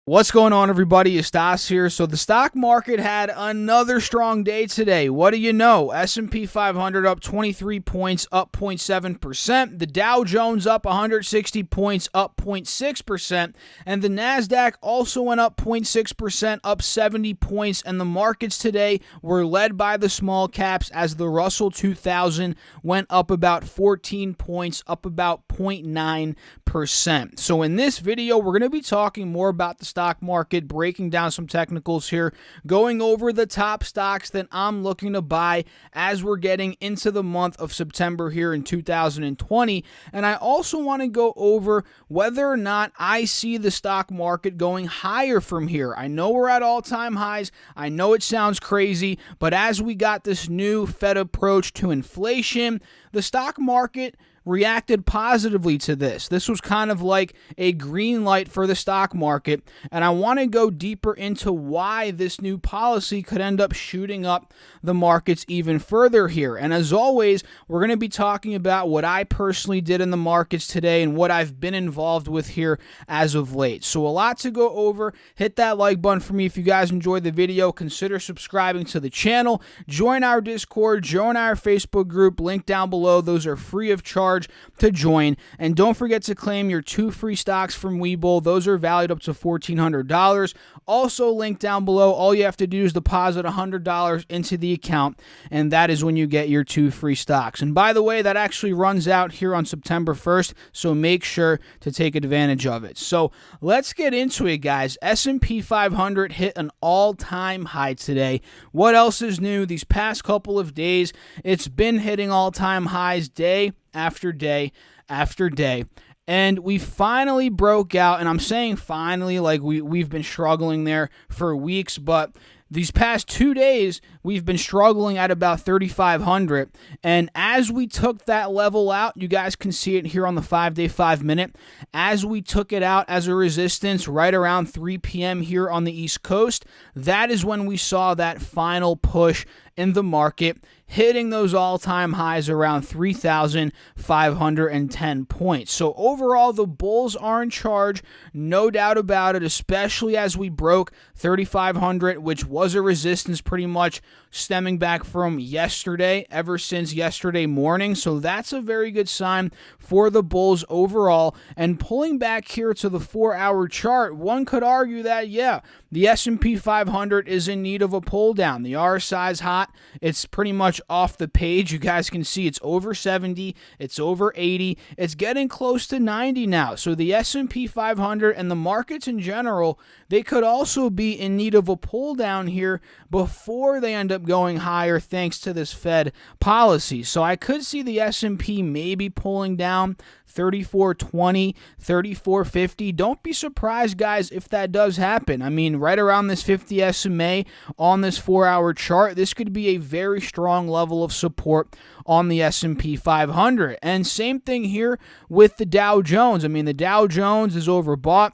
What's going on, everybody? It's Das here. So the stock market had another strong day today. What do you know? S&P 500 up 23 points, up 0.7%. The Dow Jones up 160 points, up 0.6%. And the Nasdaq also went up 0.6%, up 70 points. And the markets today were led by the small caps as the Russell 2000 went up about 14 points, up about 0.9%. So in this video, we're going to be talking more about the stock market, breaking down some technicals here, going over the top stocks that I'm looking to buy as we're getting into the month of September here in 2020. And I also want to go over whether or not I see the stock market going higher from here. I know we're at all-time highs. I know it sounds crazy, but as we got this new Fed approach to inflation, the stock market reacted positively to this. This was kind of like a green light for the stock market, and I want to go deeper into why this new policy could end up shooting up the markets even further here. And as always, we're going to be talking about what I personally did in the markets today and what I've been involved with here as of late. So a lot to go over. Hit that like button for me if you guys enjoyed the video. Consider subscribing to the channel. Join our Discord. Join our Facebook group. Link down below. Those are free of charge to join, and don't forget to claim your 2 free stocks from Webull. Those are valued up to $1,400. Also linked down below. All you have to do is deposit $100 into the account, and that is when you get your 2 free stocks. And by the way, that actually runs out here on September 1st, so make sure to take advantage of it. So let's get into it, guys. S&P 500 hit an all-time high today. What else is new? These past couple of days, it's been hitting all-time highs day after day after day. And we finally broke out, and I'm saying finally like we've been struggling there for weeks, but these past 2 days, we've been struggling at about 3,500. And as we took that level out, you guys can see it here on the 5-day, 5-minute. As we took it out as a resistance right around 3 p.m. here on the East Coast, that is when we saw that final push in the market, hitting those all-time highs around 3,510 points. So overall, the bulls are in charge, no doubt about it, especially as we broke 3,500, which was a resistance pretty much stemming back from yesterday, ever since yesterday morning. So that's a very good sign for the bulls overall. And pulling back here to the 4-hour chart, one could argue that, yeah, the S&P 500 is in need of a pull down. The RSI is hot. It's pretty much off the page. You guys can see it's over 70. It's over 80. It's getting close to 90 now. So the S&P 500 and the markets in general, they could also be in need of a pull down here before they end up going higher thanks to this Fed policy. So I could see the S&P maybe pulling down 3420, 3450. Don't be surprised, guys, if that does happen. I mean, right around this 50 SMA on this 4-hour chart, this could be a very strong level of support on the S&P 500. And same thing here with the Dow Jones. I mean, the Dow Jones is overbought.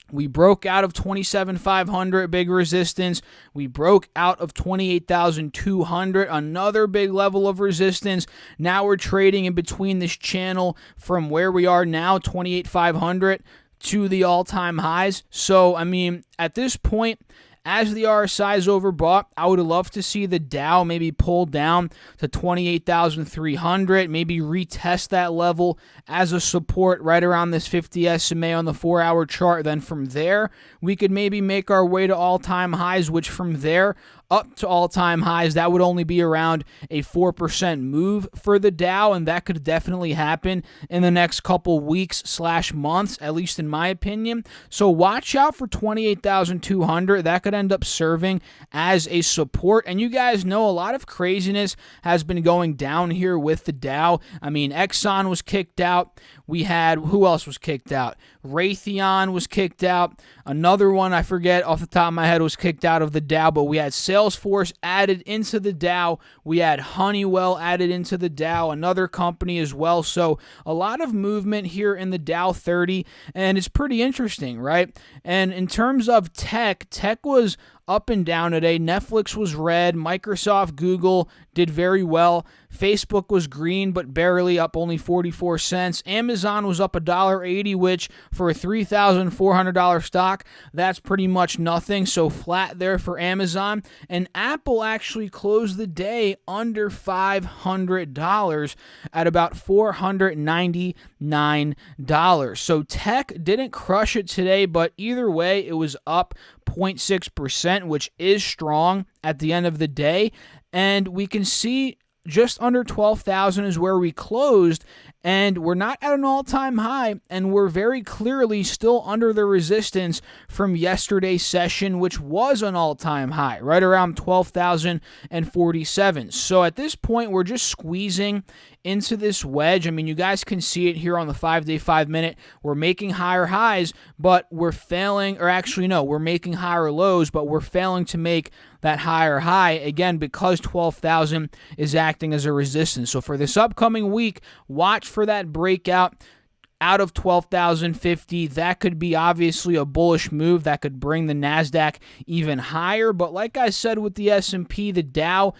We broke out of 27,500, big resistance. We broke out of 28,200, another big level of resistance. Now we're trading in between this channel from where we are now, 28,500, to the all-time highs. So, I mean, at this point, as the RSI is overbought, I would love to see the Dow maybe pull down to 28,300, maybe retest that level as a support right around this 50 SMA on the 4-hour chart. Then from there, we could maybe make our way to all-time highs, which from there up to all-time highs, that would only be around a 4% move for the Dow, and that could definitely happen in the next couple weeks/months, at least in my opinion. So watch out for 28,200. That could end up serving as a support. And you guys know a lot of craziness has been going down here with the Dow. I mean, Exxon was kicked out. We had, who else was kicked out? Raytheon was kicked out. Another one, I forget off the top of my head, was kicked out of the Dow, but we had Salesforce added into the Dow. We had Honeywell added into the Dow, another company as well. So a lot of movement here in the Dow 30, and it's pretty interesting, right? And in terms of tech was up and down today. Netflix was red. Microsoft, Google did very well. Facebook was green, but barely, up only 44 cents. Amazon was up $1.80, which for a $3,400 stock, that's pretty much nothing. So flat there for Amazon. And Apple actually closed the day under $500 at about $499. So tech didn't crush it today, but either way, it was up 0.6%, which is strong at the end of the day. And we can see just under 12,000 is where we closed, and we're not at an all-time high, and we're very clearly still under the resistance from yesterday's session, which was an all-time high, right around 12,047. So at this point, we're just squeezing into this wedge. I mean, you guys can see it here on the 5-day, 5-minute. We're making higher highs, but we're failing, or actually, no, we're making higher lows, but we're failing to make that higher high, again, because 12,000 is acting as a resistance. So for this upcoming week, watch for that breakout out of 12,050. That could be obviously a bullish move that could bring the NASDAQ even higher. But like I said with the S&P, the Dow,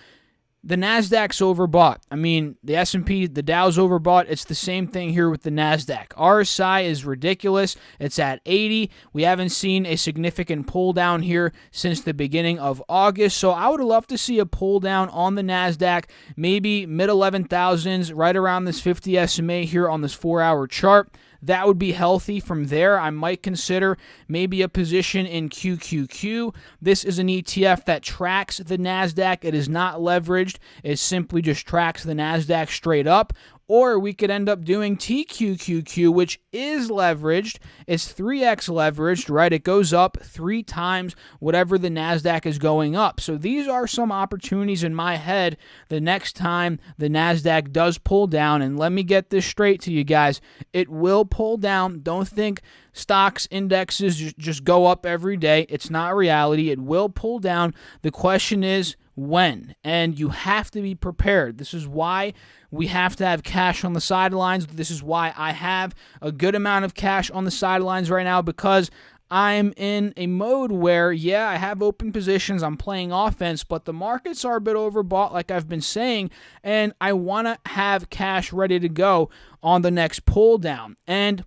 the NASDAQ's overbought. I mean, the S&P, the Dow's overbought. It's the same thing here with the NASDAQ. RSI is ridiculous. It's at 80. We haven't seen a significant pull down here since the beginning of August. So I would love to see a pull down on the NASDAQ, maybe mid 11,000s, right around this 50 SMA here on this 4-hour chart. That would be healthy. From there, I might consider maybe a position in QQQ. This is an ETF that tracks the NASDAQ. It is not leveraged. It simply just tracks the NASDAQ straight up. Or we could end up doing TQQQ, which is leveraged. It's 3x leveraged, right? It goes up 3 times whatever the NASDAQ is going up. So these are some opportunities in my head the next time the NASDAQ does pull down. And let me get this straight to you guys. It will pull down. Don't think stocks, indexes just go up every day. It's not reality. It will pull down. The question is, when? And you have to be prepared. This is why we have to have cash on the sidelines. This is why I have a good amount of cash on the sidelines right now, because I'm in a mode where, yeah, I have open positions. I'm playing offense, but the markets are a bit overbought, like I've been saying, and I want to have cash ready to go on the next pull down. And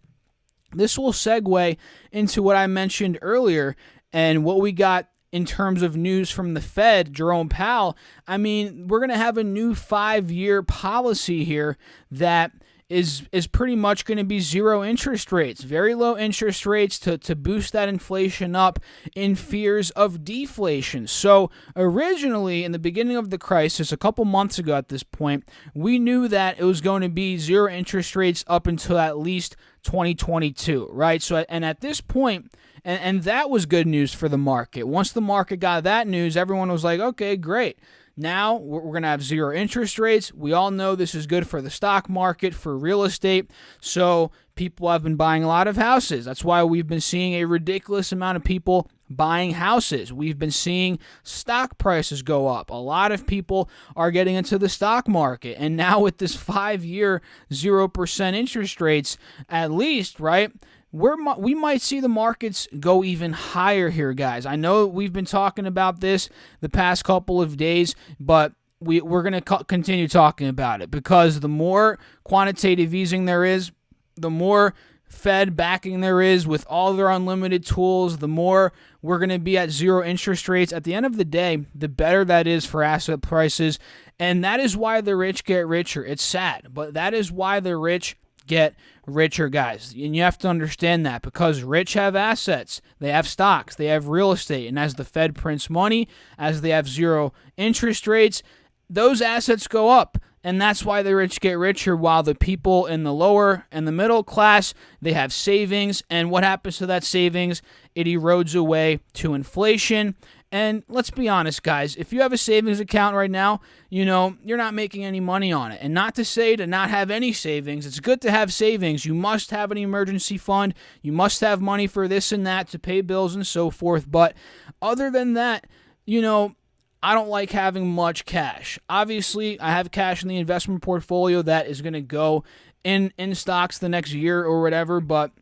this will segue into what I mentioned earlier and what we got in terms of news from the Fed, Jerome Powell. I mean, we're going to have a new 5-year policy here that is pretty much going to be zero interest rates, very low interest rates to boost that inflation up in fears of deflation. So originally, in the beginning of the crisis, a couple months ago at this point, we knew that it was going to be zero interest rates up until at least 2022, right? So, and at this point, and that was good news for the market. Once the market got that news, everyone was like, okay, great. Now we're going to have zero interest rates. We all know this is good for the stock market, for real estate. So people have been buying a lot of houses. That's why we've been seeing a ridiculous amount of people buying houses. We've been seeing stock prices go up. A lot of people are getting into the stock market. And now with this 5-year 0% interest rates, at least, right? We might see the markets go even higher here, guys. I know we've been talking about this the past couple of days, but we're going to continue talking about it, because the more quantitative easing there is, the more Fed backing there is with all their unlimited tools, the more we're going to be at zero interest rates. At the end of the day, the better that is for asset prices, and that is why the rich get richer. It's sad, but that is why the rich get richer, guys. And you have to understand that, because rich have assets, they have stocks, they have real estate, and as the Fed prints money, as they have zero interest rates, those assets go up. And that's why the rich get richer, while the people in the lower and the middle class, they have savings. And what happens to that savings? It erodes away to inflation. And let's be honest, guys, if you have a savings account right now, you know, you're not making any money on it. And not to say to not have any savings. It's good to have savings. You must have an emergency fund. You must have money for this and that to pay bills and so forth. But other than that, you know, I don't like having much cash. Obviously, I have cash in the investment portfolio that is going to go in stocks the next year or whatever, but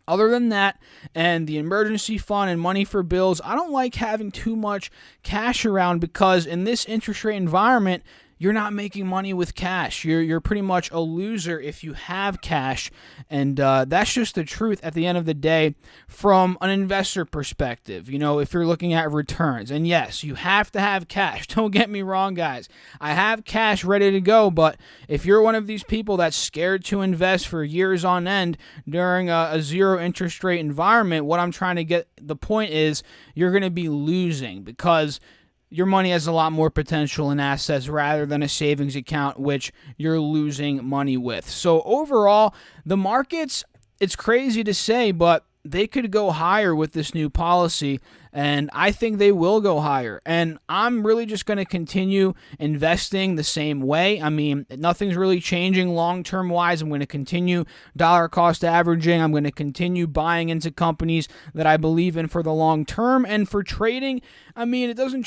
Other than that, and the emergency fund and money for bills, I don't like having too much cash around because in this interest rate environment, you're not making money with cash. You're pretty much a loser if you have cash, and that's just the truth at the end of the day from an investor perspective, if you're looking at returns. And yes, you have to have cash. Don't get me wrong, guys. I have cash ready to go, but if you're one of these people that's scared to invest for years on end during a zero interest rate environment, what I'm trying to get the point is you're going to be losing because your money has a lot more potential in assets rather than a savings account, which you're losing money with. So overall, the markets, it's crazy to say, but they could go higher with this new policy, and I think they will go higher. And I'm really just going to continue investing the same way. I mean, nothing's really changing long-term wise. I'm going to continue dollar cost averaging. I'm going to continue buying into companies that I believe in for the long term. And for trading, I mean, it doesn't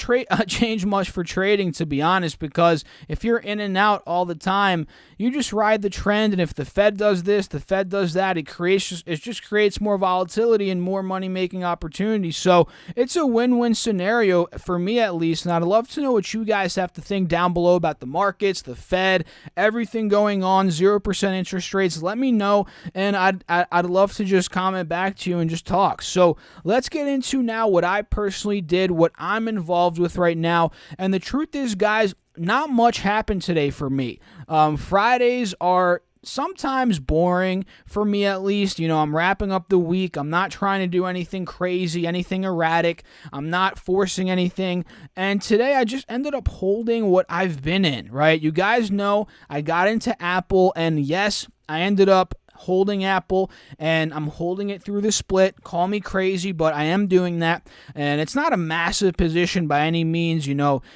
change much for trading, to be honest, because if you're in and out all the time, you just ride the trend. And if the Fed does this, the Fed does that, it just creates more volatility and more money-making opportunities. So it's a win-win scenario for me, at least, and I'd love to know what you guys have to think down below about the markets, the Fed, everything going on, 0% interest rates. Let me know, and I'd love to just comment back to you and just talk. So let's get into now what I personally did, what I'm involved with right now, and the truth is, guys, not much happened today for me. Fridays are sometimes boring for me, at least. I'm wrapping up the week. I'm not trying to do anything crazy, anything erratic. I'm not forcing anything. And today I just ended up holding what I've been in, right? You guys know I got into Apple, and yes, I ended up holding Apple, and I'm holding it through the split. Call me crazy, but I am doing that. And it's not a massive position by any means.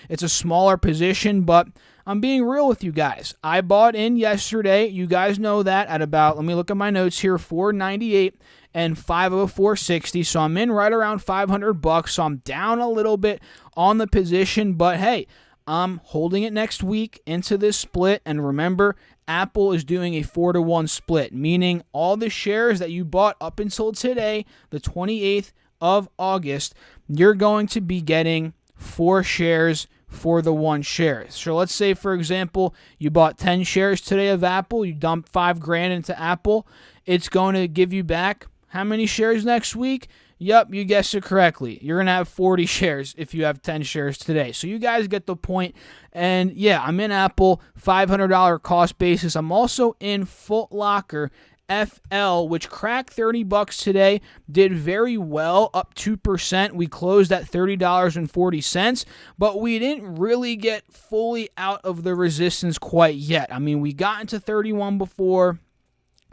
It's a smaller position, but I'm being real with you guys. I bought in yesterday. You guys know that at about, let me look at my notes here, $4.98 and 504.60. So I'm in right around $500. So I'm down a little bit on the position, but hey, I'm holding it next week into this split. And remember, Apple is doing a 4-to-1 split, meaning all the shares that you bought up until today, the 28th of August, you're going to be getting 4 shares for the 1 share. So let's say, for example, you bought 10 shares today of Apple, you dumped $5,000 into Apple. It's going to give you back how many shares next week? Yep, you guessed it correctly. You're going to have 40 shares if you have 10 shares today. So you guys get the point. And yeah, I'm in Apple, $500 cost basis. I'm also in Foot Locker FL, which cracked $30 today, did very well, up 2%. We closed at $30.40, but we didn't really get fully out of the resistance quite yet. I mean, we got into 31 before,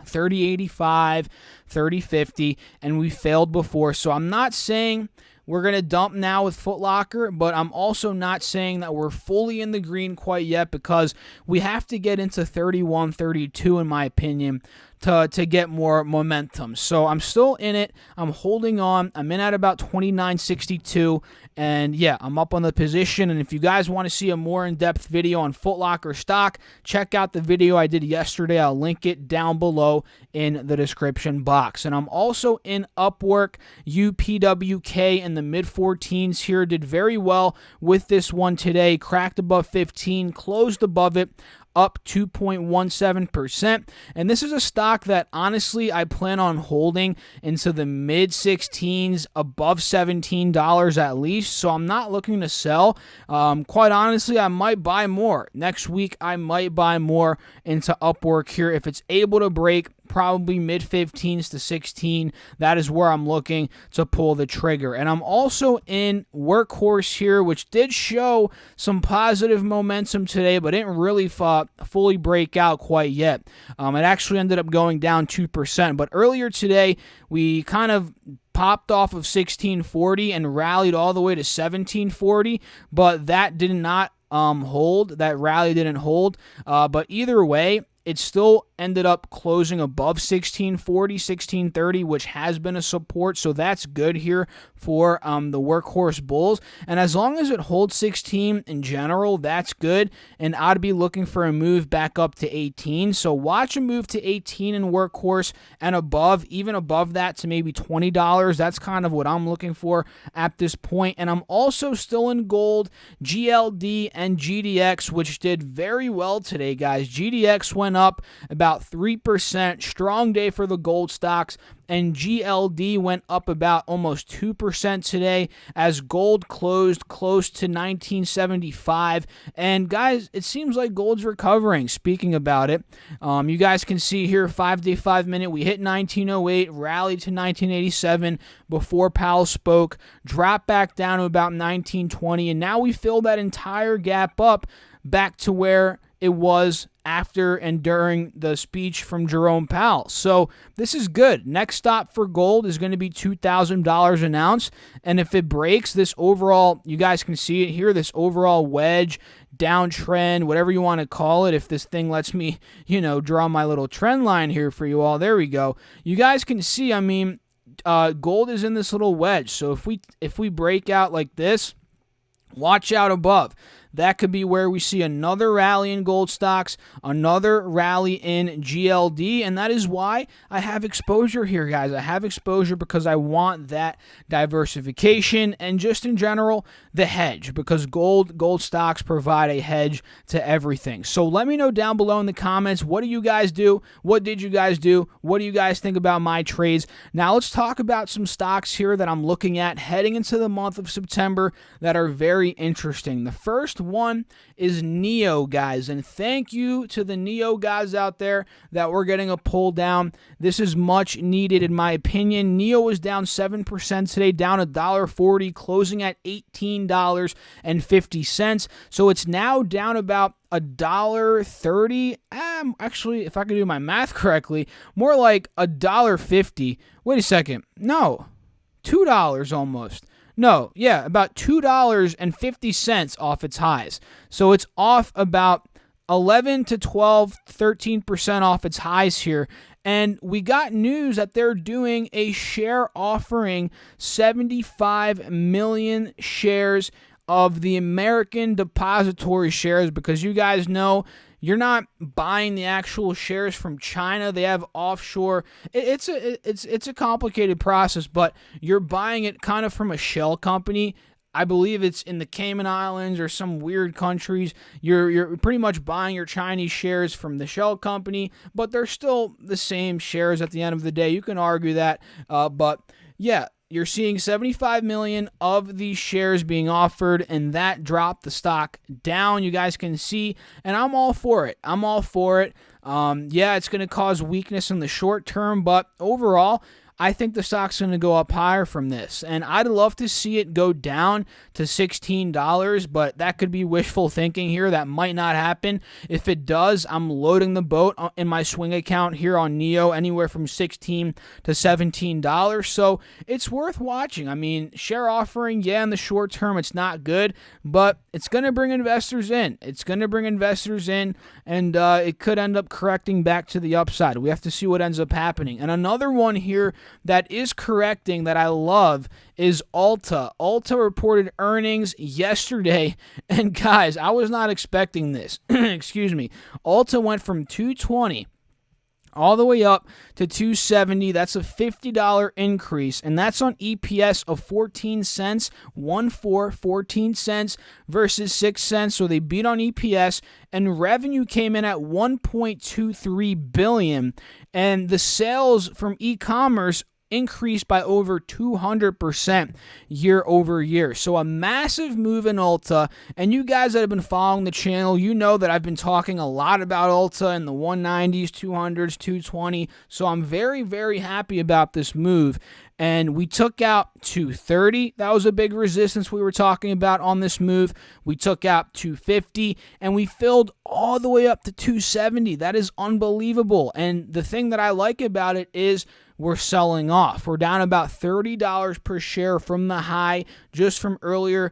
30.85, 30.50, and we failed before. So I'm not saying we're going to dump now with Foot Locker, but I'm also not saying that we're fully in the green quite yet because we have to get into 31, 32, in my opinion, to get more momentum. So I'm still in it. I'm holding on. I'm in at about 29.62. And yeah, I'm up on the position. And if you guys want to see a more in-depth video on Foot Locker stock, check out the video I did yesterday. I'll link it down below in the description box. And I'm also in Upwork, UPWK in the mid-14s here. Did very well with this one today. Cracked above 15, closed above it, up 2.17%. And this is a stock that honestly I plan on holding into the mid-16s, above $17 at least. So I'm not looking to sell. Quite honestly, I might buy more. Next week, I might buy more into Upwork here. If it's able to break probably mid-15s to 16, that is where I'm looking to pull the trigger. And I'm also in Workhorse here, which did show some positive momentum today, but didn't really fully break out quite yet. It actually ended up going down 2%. But earlier today, we kind of popped off of 1640 and rallied all the way to 1740, but that did not hold. That rally didn't hold. But either way, it still ended up closing above 1640, 1630, which has been a support. So that's good here for the workhorse bulls. And as long as it holds 16 in general, that's good. And I'd be looking for a move back up to 18. So watch a move to 18 in workhorse and above, even above that to maybe $20. That's kind of what I'm looking for at this point. And I'm also still in gold, GLD and GDX, which did very well today, guys. GDX went up about 3%. Strong day for the gold stocks. And GLD went up about almost 2% today as gold closed close to 1975. And guys, it seems like gold's recovering. Speaking about it, you guys can see here 5-day, 5-minute. We hit 1908, rallied to 1987 before Powell spoke, dropped back down to about 1920, and now we fill that entire gap up back to where it was after and during the speech from Jerome Powell. So this is good. Next stop for gold is going to be $2,000 an ounce. And if it breaks this overall, you guys can see it here, this overall wedge, downtrend, whatever you want to call it. If this thing lets me, draw my little trend line here for you all. There we go. You guys can see, gold is in this little wedge. So if we break out like this, watch out above. That could be where we see another rally in gold stocks, another rally in GLD, and that is why I have exposure here, guys. I have exposure because I want that diversification and just in general, the hedge, because gold stocks provide a hedge to everything. So let me know down below in the comments, what do you guys do? What did you guys do? What do you guys think about my trades? Now let's talk about some stocks here that I'm looking at heading into the month of September that are very interesting. The first one is NEO, guys, and thank you to the NEO guys out there that we're getting a pull down. This is much needed in my opinion. NEO was down 7% today, down $1.40, closing at $18.50. So it's now down about $1.30. Actually, if I can do my math correctly, more like $1.50. Wait a second. No, $2 almost. No, yeah, about $2.50 off its highs. So it's off about 11 to 12, 13% off its highs here. And we got news that they're doing a share offering, 75 million shares of the American depository shares, because you guys know you're not buying the actual shares from China. They have offshore. It's a complicated process, but you're buying it kind of from a shell company. I believe it's in the Cayman Islands or some weird countries. You're pretty much buying your Chinese shares from the shell company, but they're still the same shares at the end of the day. You can argue that, but yeah. You're seeing 75 million of these shares being offered, and that dropped the stock down. You guys can see, and I'm all for it. Yeah, it's going to cause weakness in the short term, but overall, I think the stock's going to go up higher from this. And I'd love to see it go down to $16, but that could be wishful thinking here. That might not happen. If it does, I'm loading the boat in my swing account here on NEO, anywhere from $16 to $17. So it's worth watching. I mean, share offering, yeah, in the short term, it's not good, but it's going to bring investors in. And it could end up correcting back to the upside. We have to see what ends up happening. And another one here that is correcting that I love is Ulta. Ulta reported earnings yesterday, and guys, I was not expecting this. Excuse me. Ulta went from $220 all the way up to $270. That's a $50 increase, and that's on EPS of 14 cents, 14 cents versus 6 cents. So they beat on EPS, and revenue came in at $1.23 billion, and the sales from e-commerce increased by over 200% year over year. So a massive move in Ulta. And you guys that have been following the channel, you know that I've been talking a lot about Ulta in the 190s, 200s, 220. So I'm very, very happy about this move. And we took out 230. That was a big resistance we were talking about on this move. We took out 250, and we filled all the way up to 270. That is unbelievable. And the thing that I like about it is we're selling off. We're down about $30 per share from the high just from earlier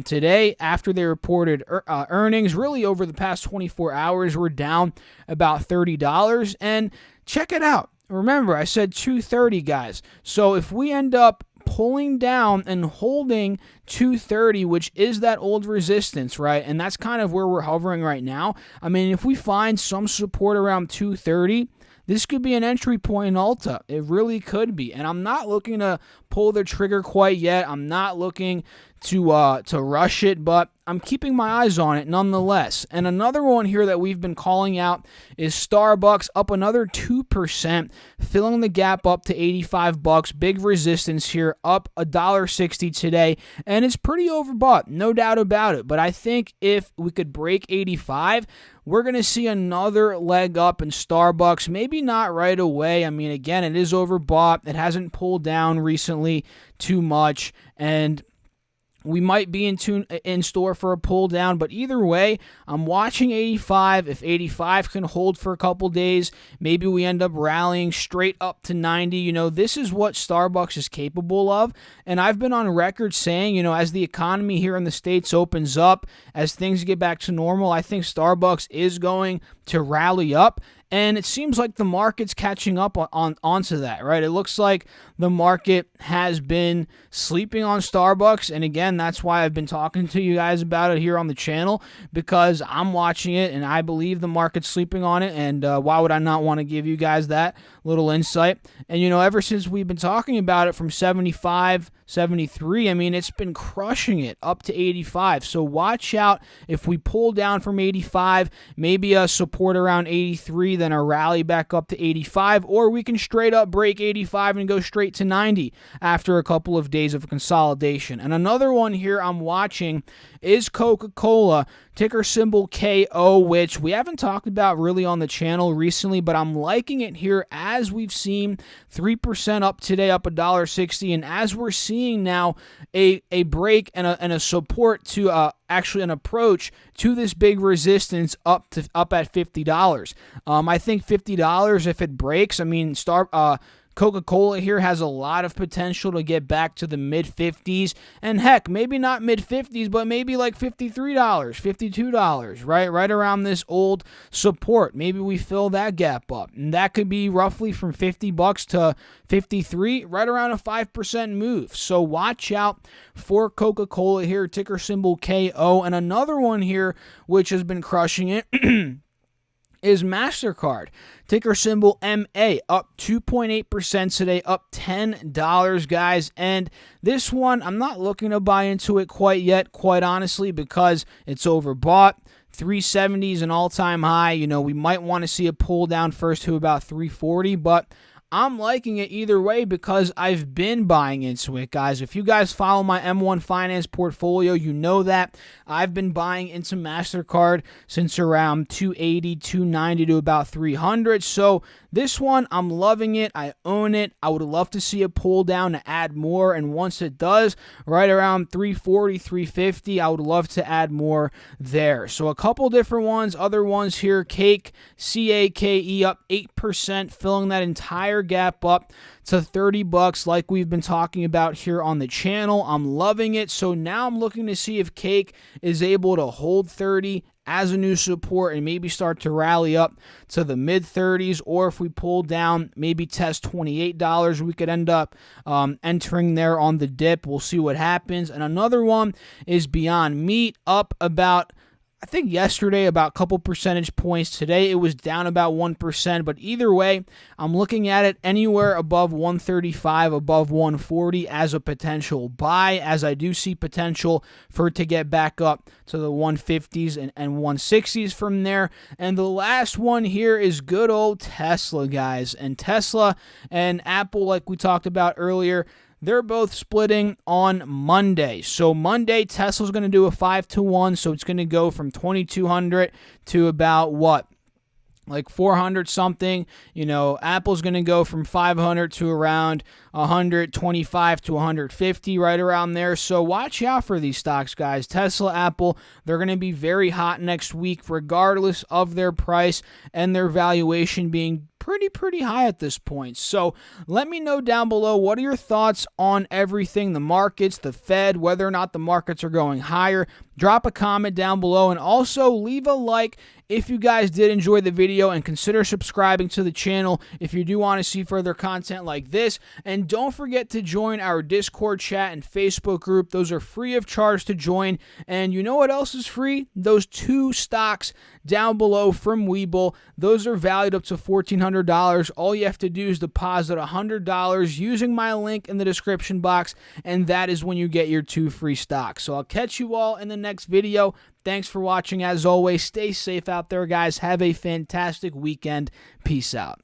today after they reported earnings. Really over the past 24 hours, we're down about $30. And check it out. Remember, I said 230, guys. So if we end up pulling down and holding 230, which is that old resistance, right? And that's kind of where we're hovering right now. I mean, if we find some support around 230, this could be an entry point in Ulta. It really could be. And I'm not looking to pull the trigger quite yet. I'm not looking to rush it, but I'm keeping my eyes on it nonetheless. And another one here that we've been calling out is Starbucks, up another 2%, filling the gap up to $85. Big resistance here, up $1.60 today, and it's pretty overbought, no doubt about it. But I think if we could break 85, we're going to see another leg up in Starbucks. Maybe not right away. I mean, again, it is overbought. It hasn't pulled down recently too much, and we might be in store for a pull down, but either way, I'm watching 85. If 85 can hold for a couple days, maybe we end up rallying straight up to 90. You know, this is what Starbucks is capable of, and I've been on record saying, you know, as the economy here in the States opens up, as things get back to normal, I think Starbucks is going to rally up. And it seems like the market's catching up onto that, right? It looks like the market has been sleeping on Starbucks. And again, that's why I've been talking to you guys about it here on the channel, because I'm watching it and I believe the market's sleeping on it. And why would I not want to give you guys that little insight? And, you know, ever since we've been talking about it from 75, 73, I mean, it's been crushing it up to 85. So watch out if we pull down from 85, maybe a support around 83, then a rally back up to 85, or we can straight up break 85 and go straight to 90 after a couple of days of consolidation. And another one here I'm watching is Coca-Cola, ticker symbol KO, which we haven't talked about really on the channel recently, but I'm liking it here as we've seen 3% up today, up $1.60, and as we're seeing now a break and a support to actually an approach to this big resistance up at $50. I think $50, if it breaks, I mean, Coca-Cola here has a lot of potential to get back to the mid-50s, and heck, maybe not mid-50s, but maybe like $53, $52, right around this old support. Maybe we fill that gap up, and that could be roughly from $50 to 53, right around a 5% move. So watch out for Coca-Cola here, ticker symbol KO. And another one here which has been crushing it is Mastercard, ticker symbol MA, up 2.8% today, up $10, guys. And this one, I'm not looking to buy into it quite yet, quite honestly, because it's overbought. 370 is an all-time high. You know, we might want to see a pull down first to about 340, but I'm liking it either way because I've been buying into it, guys. If you guys follow my M1 Finance portfolio, you know that I've been buying into Mastercard since around 280, 290 to about 300. So this one, I'm loving it. I own it. I would love to see a pull down to add more. And once it does, right around 340, 350, I would love to add more there. So a couple different ones. Other ones here, Cake, CAKE, up 8%, filling that entire gap up to $30 like we've been talking about here on the channel. I'm loving it. So now I'm looking to see if Cake is able to hold 30 as a new support and maybe start to rally up to the mid-30s, or if we pull down, maybe test $28, we could end up entering there on the dip. We'll see what happens. And another one is Beyond Meat, up about, I think yesterday, about a couple percentage points. Today it was down about 1%, but either way, I'm looking at it anywhere above 135, above 140 as a potential buy, as I do see potential for it to get back up to the 150s and 160s from there. And the last one here is good old Tesla, guys. And Tesla and Apple, like we talked about earlier, they're both splitting on Monday. So Monday, Tesla's going to do a 5-to-1, so it's going to go from 2,200 to about what? Like 400 something. You know, Apple's going to go from 500 to around 125 to 150, right around there. So watch out for these stocks, guys. Tesla, Apple, they're going to be very hot next week, regardless of their price and their valuation being pretty pretty high at this point. So let me know down below, what are your thoughts on everything, the markets, the Fed, whether or not the markets are going higher. Drop a comment down below, and also leave a like if you guys did enjoy the video, and consider subscribing to the channel if you do want to see further content like this. And don't forget to join our Discord chat and Facebook group. Those are free of charge to join. And you know what else is free? Those 2 stocks down below from Webull. Those are valued up to $1,400. All you have to do is deposit $100 using my link in the description box, and that is when you get your 2 free stocks. So I'll catch you all in the next video. Thanks for watching. As always, stay safe out there, guys. Have a fantastic weekend. Peace out.